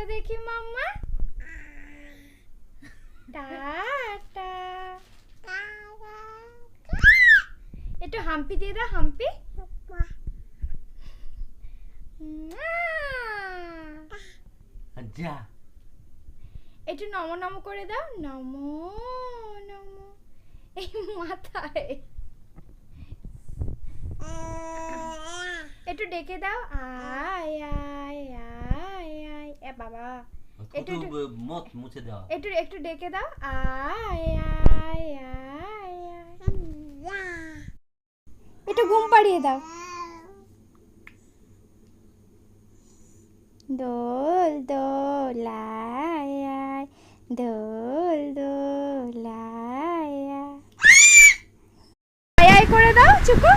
Tata দেখি মাম্মা, tata. একটু হাম্পি দিয়ে দাও, হাম্পি। আচ্ছা, একটু নমো নমো করে দাও, নমো নমো। এই মাথায় একটু ডেকে দাও, আয় আয় আয় আয়। এ বাবা, একটু মত মুছে দাও। একটু একটু ডেকে দাও, আয় আয় আয় আয়। একটু ঘুম পাড়িয়ে দাও। দোল দোলায় আয়, দোল দোলায় আয়। আয় আয় করে দাও চুকু।